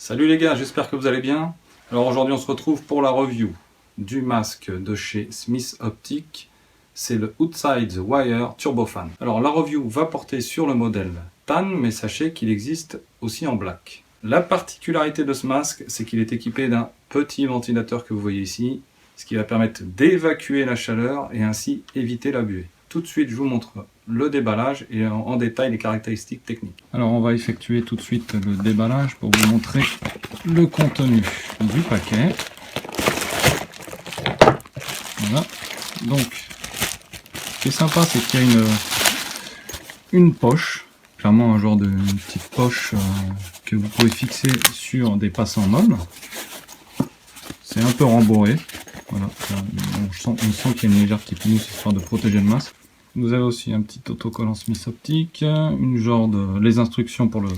Salut les gars, j'espère que vous allez bien. Alors aujourd'hui on se retrouve pour la review du masque de chez Smith Optics. C'est le Outside Wire Turbofan. Alors la review va porter sur le modèle tan, mais sachez qu'il existe aussi en black. La particularité de ce masque, c'est qu'il est équipé d'un petit ventilateur que vous voyez ici, ce qui va permettre d'évacuer la chaleur et ainsi éviter la buée. Tout de suite je vous montre le déballage et en détail les caractéristiques techniques. Alors on va effectuer tout de suite le déballage pour vous montrer le contenu du paquet. Voilà. Donc ce qui est sympa, c'est qu'il y a une poche, clairement un genre de petite poche que vous pouvez fixer sur des passants mômes. C'est un peu rembourré. Voilà. On sent qu'il y a une légère petite mousse histoire de protéger le masque. Vous avez aussi un petit autocollant Smith Optics, les instructions pour le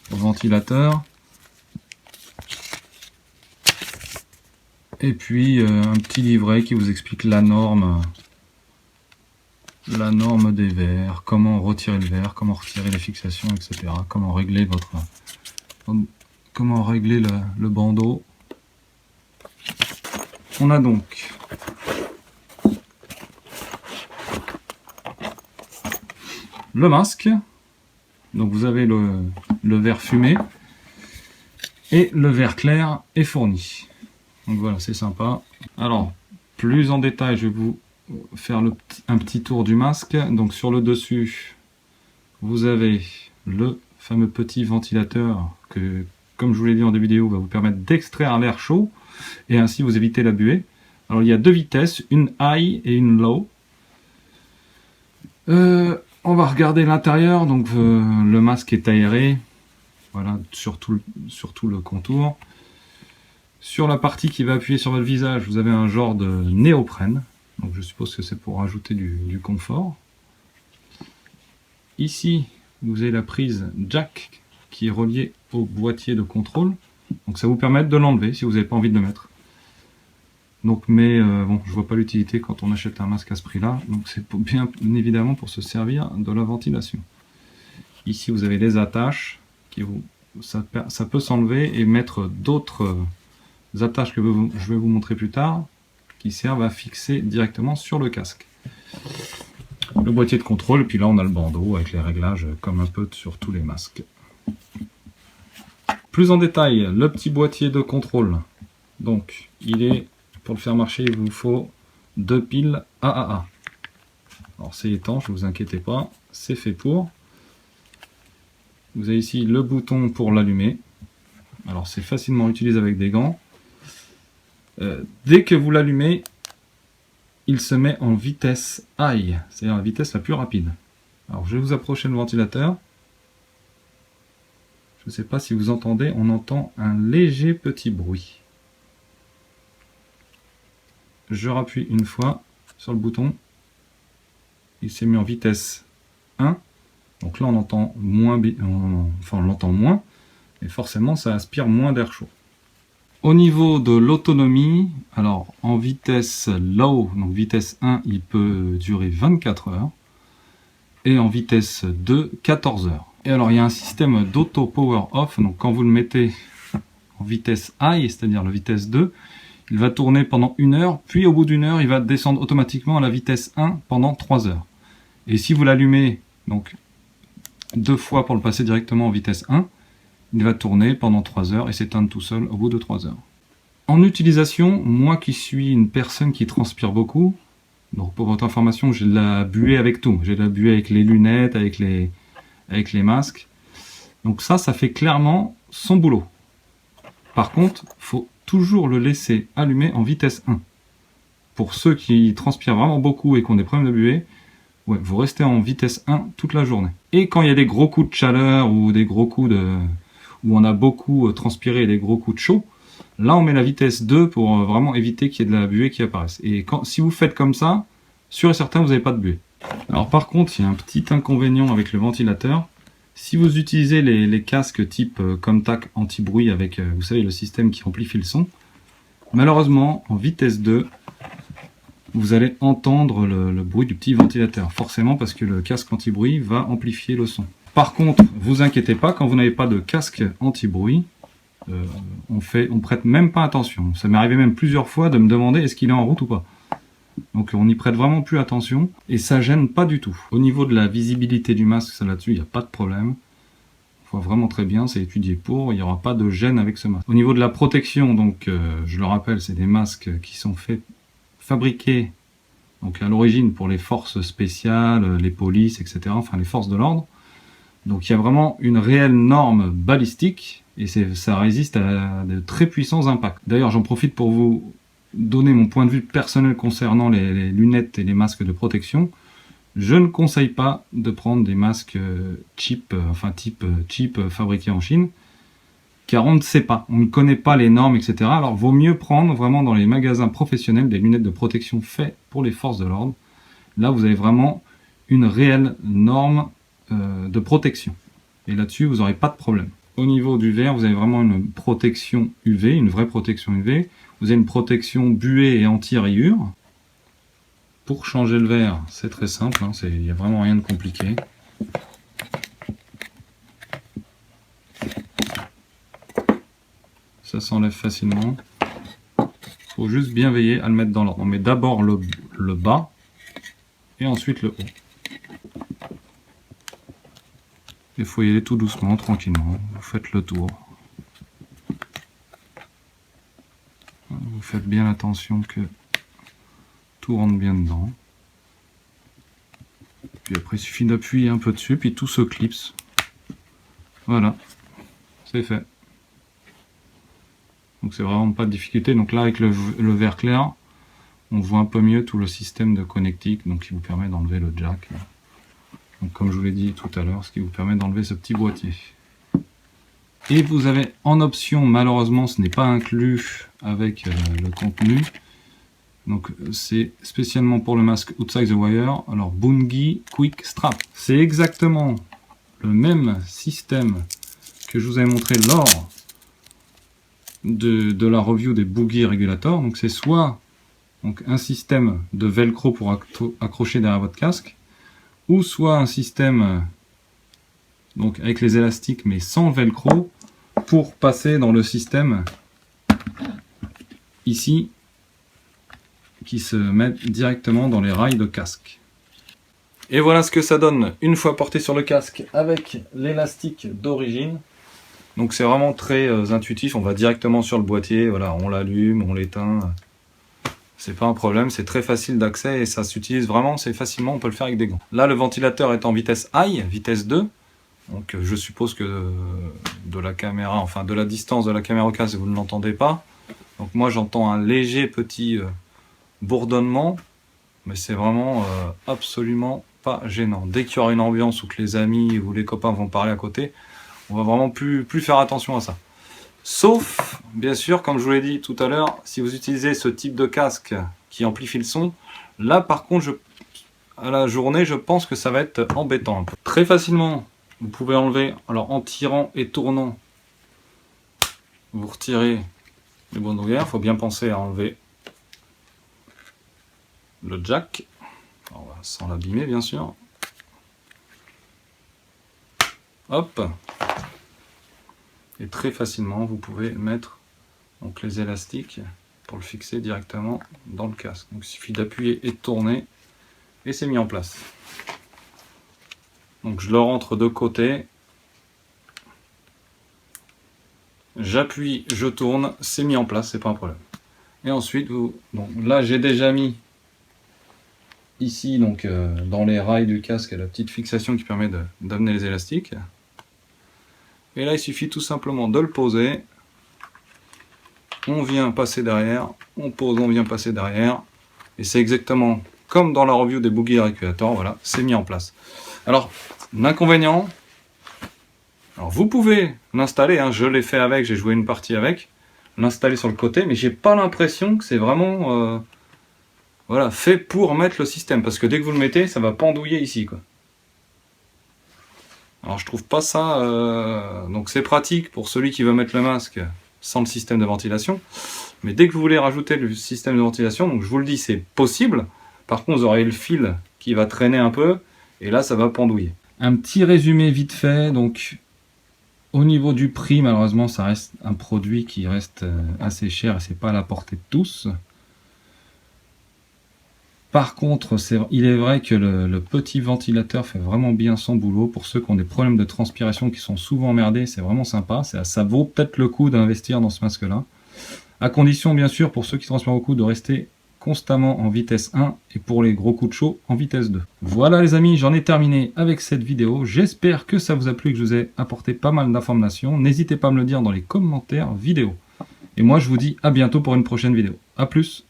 ventilateur, et puis un petit livret qui vous explique la norme des verres, comment retirer le verre, comment retirer les fixations, etc. Comment régler le bandeau. On a donc le masque, donc vous avez le verre fumé et le verre clair est fourni. Donc voilà, c'est sympa. Alors, plus en détail, je vais vous faire un petit tour du masque. Donc sur le dessus, vous avez le fameux petit ventilateur que, comme je vous l'ai dit en début de vidéo, va vous permettre d'extraire l'air chaud et ainsi vous éviter la buée. Alors il y a deux vitesses, une high et une low. On va regarder l'intérieur, donc le masque est aéré, voilà, sur tout le contour. Sur la partie qui va appuyer sur votre visage, vous avez un genre de néoprène, donc je suppose que c'est pour ajouter du confort. Ici, vous avez la prise jack qui est reliée au boîtier de contrôle, donc ça vous permet de l'enlever si vous n'avez pas envie de le mettre. Donc, bon, je vois pas l'utilité quand on achète un masque à ce prix-là. Donc, c'est bien évidemment pour se servir de la ventilation. Ici, vous avez les attaches ça peut s'enlever et mettre d'autres attaches que je vais vous montrer plus tard, qui servent à fixer directement sur le casque. Le boîtier de contrôle, et puis là, on a le bandeau avec les réglages comme un peu sur tous les masques. Plus en détail, le petit boîtier de contrôle. Donc, pour le faire marcher, il vous faut 2 piles AAA. Alors c'est étanche, ne vous inquiétez pas, c'est fait pour. Vous avez ici le bouton pour l'allumer. Alors c'est facilement utilisé avec des gants. Dès que vous l'allumez, il se met en vitesse high, c'est-à-dire la vitesse la plus rapide. Alors je vais vous approcher le ventilateur. Je ne sais pas si vous entendez, on entend un léger petit bruit. Je rappuie une fois sur le bouton, il s'est mis en vitesse 1, donc là on entend moins, on l'entend moins, et forcément ça aspire moins d'air chaud. Au niveau de l'autonomie, alors en vitesse low, donc vitesse 1, il peut durer 24 heures, et en vitesse 2, 14 heures. Et alors il y a un système d'auto power off, donc quand vous le mettez en vitesse high, c'est-à-dire la vitesse 2, il va tourner pendant 1 heure, puis au bout d'1 heure, il va descendre automatiquement à la vitesse 1 pendant 3 heures. Et si vous l'allumez donc 2 fois pour le passer directement en vitesse 1, il va tourner pendant 3 heures et s'éteindre tout seul au bout de 3 heures. En utilisation, moi qui suis une personne qui transpire beaucoup, donc pour votre information, j'ai de la buée avec tout. J'ai de la buée avec les lunettes, avec les masques. Donc ça fait clairement son boulot. Par contre, il faut toujours le laisser allumer en vitesse 1. Pour ceux qui transpirent vraiment beaucoup et qui ont des problèmes de buée, ouais, vous restez en vitesse 1 toute la journée. Et quand il y a des gros coups de chaleur ou des gros coups où on a beaucoup transpiré et des gros coups de chaud, là on met la vitesse 2 pour vraiment éviter qu'il y ait de la buée qui apparaisse. Et si vous faites comme ça, sûr et certain vous n'avez pas de buée. Alors par contre, il y a un petit inconvénient avec le ventilateur. Si vous utilisez les casques type Comtac anti-bruit avec, vous savez, le système qui amplifie le son, malheureusement, en vitesse 2, vous allez entendre le bruit du petit ventilateur, forcément parce que le casque anti-bruit va amplifier le son. Par contre, vous inquiétez pas, quand vous n'avez pas de casque anti-bruit, on prête même pas attention. Ça m'est arrivé même plusieurs fois de me demander est-ce qu'il est en route ou pas. Donc on n'y prête vraiment plus attention et ça gêne pas du tout. Au niveau de la visibilité du masque, ça là-dessus, il n'y a pas de problème. On voit vraiment très bien, c'est étudié pour, il n'y aura pas de gêne avec ce masque. Au niveau de la protection, donc je le rappelle, c'est des masques qui sont fabriqués donc à l'origine pour les forces spéciales, les polices, etc., enfin les forces de l'ordre. Donc il y a vraiment une réelle norme balistique et ça résiste à de très puissants impacts. D'ailleurs, j'en profite pour vous donner mon point de vue personnel concernant les lunettes et les masques de protection. Je ne conseille pas de prendre des masques cheap, type cheap fabriqués en Chine, car on ne sait pas, on ne connaît pas les normes, etc. Alors vaut mieux prendre vraiment dans les magasins professionnels des lunettes de protection faites pour les forces de l'ordre. Là, vous avez vraiment une réelle norme de protection. Et là-dessus, vous n'aurez pas de problème. Au niveau du verre, vous avez vraiment une protection UV, une vraie protection UV. Vous avez une protection buée et anti-rayures. Pour changer le verre, c'est très simple, hein, il n'y a vraiment rien de compliqué. Ça s'enlève facilement. Il faut juste bien veiller à le mettre dans l'ordre. On met d'abord le bas et ensuite le haut. Il faut y aller tout doucement, tranquillement. Vous faites le tour. Vous faites bien attention que tout rentre bien dedans. Puis après, il suffit d'appuyer un peu dessus, puis tout se clipse. Voilà, c'est fait. Donc c'est vraiment pas de difficulté. Donc là, avec le verre clair, on voit un peu mieux tout le système de connectique, donc qui vous permet d'enlever le jack. Donc comme je vous l'ai dit tout à l'heure, ce qui vous permet d'enlever ce petit boîtier. Et vous avez en option, malheureusement ce n'est pas inclus avec le contenu, donc c'est spécialement pour le masque Outside the Wire, alors Bungie Quick Strap. C'est exactement le même système que je vous avais montré lors de la review des Boogie Regulators. Donc c'est soit un système de velcro pour accrocher derrière votre casque, ou soit un système donc avec les élastiques mais sans velcro pour passer dans le système ici qui se met directement dans les rails de casque. Et voilà ce que ça donne une fois porté sur le casque avec l'élastique d'origine. Donc c'est vraiment très intuitif, on va directement sur le boîtier, voilà, on l'allume, on l'éteint. C'est pas un problème, c'est très facile d'accès et ça s'utilise vraiment, c'est facilement, on peut le faire avec des gants. Là, le ventilateur est en vitesse high, vitesse 2. Donc je suppose que de la caméra, enfin de la distance de la caméra au casque, vous ne l'entendez pas. Donc moi j'entends un léger petit bourdonnement, mais c'est vraiment absolument pas gênant. Dès qu'il y aura une ambiance où que les amis ou les copains vont parler à côté, on va vraiment plus faire attention à ça. Sauf, bien sûr, comme je vous l'ai dit tout à l'heure, si vous utilisez ce type de casque qui amplifie le son, là par contre, à la journée, je pense que ça va être embêtant un peu. Très facilement, vous pouvez enlever, alors en tirant et tournant, vous retirez les bandoulières, il faut bien penser à enlever le jack, alors, sans l'abîmer bien sûr. Hop. Et très facilement, vous pouvez mettre donc, les élastiques pour le fixer directement dans le casque. Donc il suffit d'appuyer et de tourner et c'est mis en place. Donc je le rentre de côté. J'appuie, je tourne, c'est mis en place, c'est pas un problème. Et ensuite, là j'ai déjà mis ici donc dans les rails du casque la petite fixation qui permet d'amener les élastiques. Et là, il suffit tout simplement de le poser. On vient passer derrière. On pose, on vient passer derrière. Et c'est exactement comme dans la review des Boogie Regulators. Voilà, c'est mis en place. Alors, l'inconvénient, alors vous pouvez l'installer. Hein, je l'ai fait avec, j'ai joué une partie avec. L'installer sur le côté, mais j'ai pas l'impression que c'est vraiment voilà, fait pour mettre le système. Parce que dès que vous le mettez, ça va pendouiller ici, quoi. Alors je trouve pas ça, donc c'est pratique pour celui qui veut mettre le masque sans le système de ventilation, mais dès que vous voulez rajouter le système de ventilation, donc je vous le dis c'est possible, par contre vous aurez le fil qui va traîner un peu, et là ça va pendouiller. Un petit résumé vite fait, donc Au niveau du prix, malheureusement, ça reste un produit qui reste assez cher et c'est pas à la portée de tous. Par contre, il est vrai que le petit ventilateur fait vraiment bien son boulot. Pour ceux qui ont des problèmes de transpiration qui sont souvent emmerdés, c'est vraiment sympa. Ça vaut peut-être le coup d'investir dans ce masque-là. À condition, bien sûr, pour ceux qui transpirent beaucoup, de rester constamment en vitesse 1 et pour les gros coups de chaud en vitesse 2. Voilà les amis, j'en ai terminé avec cette vidéo. J'espère que ça vous a plu et que je vous ai apporté pas mal d'informations. N'hésitez pas à me le dire dans les commentaires vidéo. Et moi, je vous dis à bientôt pour une prochaine vidéo. A plus!